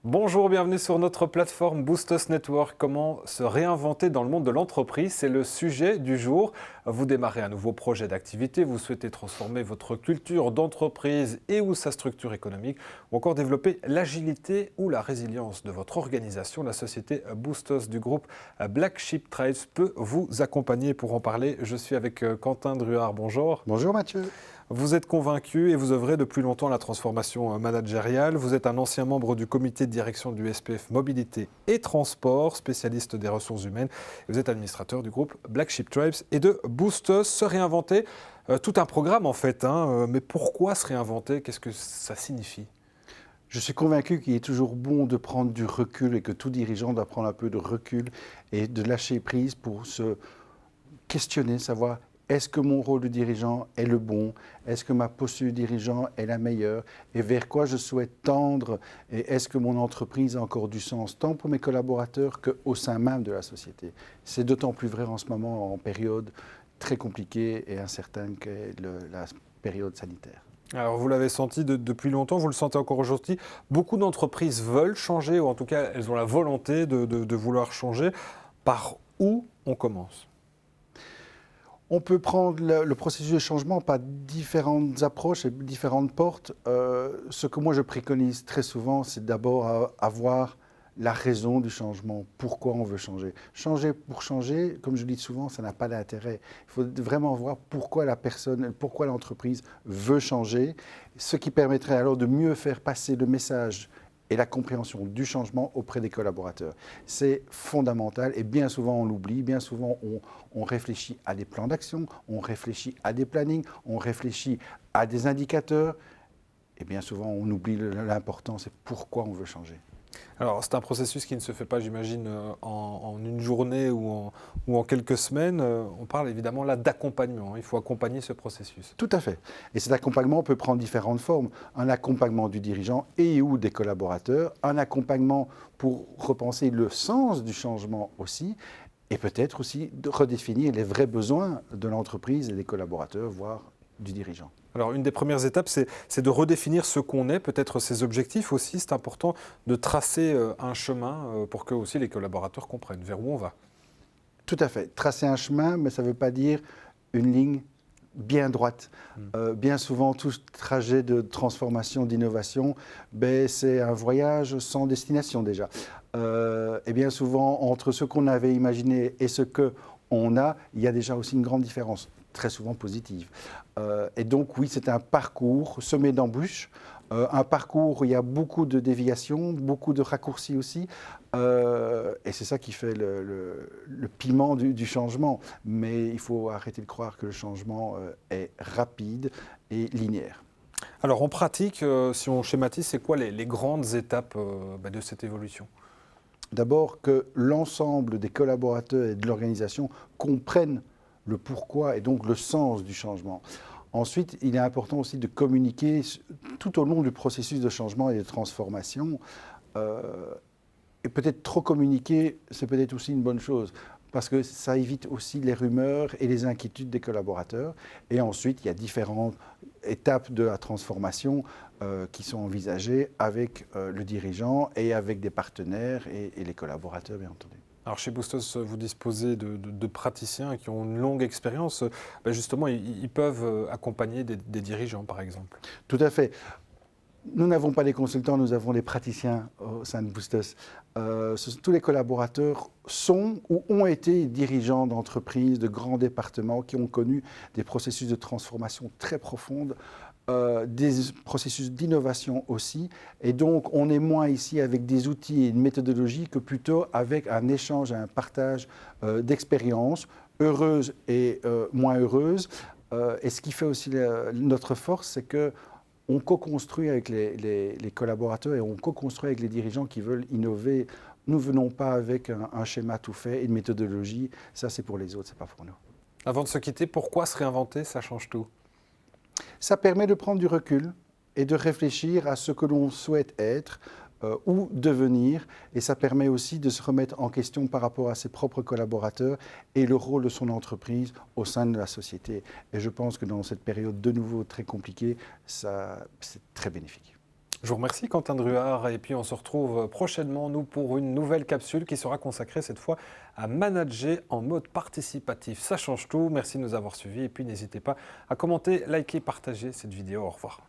Bonjour, bienvenue sur notre plateforme Boostos Network. Comment se réinventer dans le monde de l'entreprise? C'est le sujet du jour. Vous démarrez un nouveau projet d'activité, vous souhaitez transformer votre culture d'entreprise et ou sa structure économique, ou encore développer l'agilité ou la résilience de votre organisation. La société Boostos du groupe Black Sheep Trades peut vous accompagner. Pour en parler, je suis avec Quentin Druard. Bonjour. Bonjour Mathieu. Vous êtes convaincu et vous œuvrez depuis longtemps à la transformation managériale. Vous êtes un ancien membre du comité de direction du SPF Mobilité et Transport, spécialiste des ressources humaines. Vous êtes administrateur du groupe Black Sheep Trades et de Boostos. Se réinventer, tout un programme en fait. Mais pourquoi se réinventer? Qu'est-ce que ça signifie? Je suis convaincu qu'il est toujours bon de prendre du recul et que tout dirigeant doit prendre un peu de recul et de lâcher prise pour se questionner, savoir est-ce que mon rôle de dirigeant est le bon? Est-ce que ma posture de dirigeant est la meilleure? Et vers quoi je souhaite tendre? Et est-ce que mon entreprise a encore du sens, tant pour mes collaborateurs qu'au sein même de la société? C'est d'autant plus vrai en ce moment, en période très compliquée et incertaine qu'est la période sanitaire. Alors vous l'avez senti depuis longtemps, vous le sentez encore aujourd'hui. Beaucoup d'entreprises veulent changer, ou en tout cas elles ont la volonté de vouloir changer. Par où on commence? On peut prendre le processus de changement par différentes approches et différentes portes. Ce que moi je préconise très souvent, c'est d'abord avoir la raison du changement. Pourquoi on veut changer? Changer pour changer, comme je dis souvent, ça n'a pas d'intérêt. Il faut vraiment voir pourquoi la personne, pourquoi l'entreprise veut changer, ce qui permettrait alors de mieux faire passer le message et la compréhension du changement auprès des collaborateurs. C'est fondamental et bien souvent on l'oublie, bien souvent on réfléchit à des plans d'action, on réfléchit à des plannings, on réfléchit à des indicateurs et bien souvent on oublie l'important, c'est pourquoi on veut changer. Alors, c'est un processus qui ne se fait pas, j'imagine, en une journée ou en quelques semaines. On parle évidemment là d'accompagnement. Il faut accompagner ce processus. Tout à fait. Et cet accompagnement peut prendre différentes formes. Un accompagnement du dirigeant et ou des collaborateurs, un accompagnement pour repenser le sens du changement aussi, et peut-être aussi de redéfinir les vrais besoins de l'entreprise et des collaborateurs, voire du dirigeant. Alors, une des premières étapes, c'est de redéfinir ce qu'on est, peut-être ses objectifs aussi. C'est important de tracer un chemin pour que aussi les collaborateurs comprennent vers où on va. Tout à fait. Tracer un chemin, mais ça ne veut pas dire une ligne bien droite. Bien souvent, tout trajet de transformation, d'innovation, c'est un voyage sans destination déjà. Et bien souvent, entre ce qu'on avait imaginé et ce qu'on a, il y a déjà aussi une grande différence, très souvent positive. Et donc oui, c'est un parcours semé d'embûches, un parcours où il y a beaucoup de déviations, beaucoup de raccourcis aussi, et c'est ça qui fait le piment du changement. Mais il faut arrêter de croire que le changement est rapide et linéaire. Alors, en pratique, si on schématise, c'est quoi les grandes étapes de cette évolution? D'abord, que l'ensemble des collaborateurs et de l'organisation comprennent le pourquoi et donc le sens du changement. Ensuite, il est important aussi de communiquer tout au long du processus de changement et de transformation. Et peut-être trop communiquer, c'est peut-être aussi une bonne chose, parce que ça évite aussi les rumeurs et les inquiétudes des collaborateurs. Et ensuite, il y a différentes étapes de la transformation qui sont envisagées avec le dirigeant et avec des partenaires et les collaborateurs, bien entendu. Alors chez Boostos, vous disposez de praticiens qui ont une longue expérience. Justement, ils peuvent accompagner des dirigeants, par exemple. Tout à fait. Nous n'avons pas des consultants, nous avons des praticiens au sein de Boostos. Tous les collaborateurs sont ou ont été dirigeants d'entreprises, de grands départements qui ont connu des processus de transformation très profondes, des processus d'innovation aussi. Et donc, on est moins ici avec des outils et une méthodologie que plutôt avec un échange, un partage d'expériences heureuses et moins heureuses. Et ce qui fait aussi notre force, c'est que on co-construit avec les collaborateurs et on co-construit avec les dirigeants qui veulent innover. Nous ne venons pas avec un schéma tout fait, une méthodologie. Ça, c'est pour les autres, ce n'est pas pour nous. Avant de se quitter, pourquoi se réinventer? Ça change tout. Ça permet de prendre du recul et de réfléchir à ce que l'on souhaite être ou devenir. Et ça permet aussi de se remettre en question par rapport à ses propres collaborateurs et le rôle de son entreprise au sein de la société. Et je pense que dans cette période de nouveau très compliquée, c'est très bénéfique. Je vous remercie Quentin Druard et puis on se retrouve prochainement nous pour une nouvelle capsule qui sera consacrée cette fois à manager en mode participatif. Ça change tout, merci de nous avoir suivis et puis n'hésitez pas à commenter, liker, partager cette vidéo. Au revoir.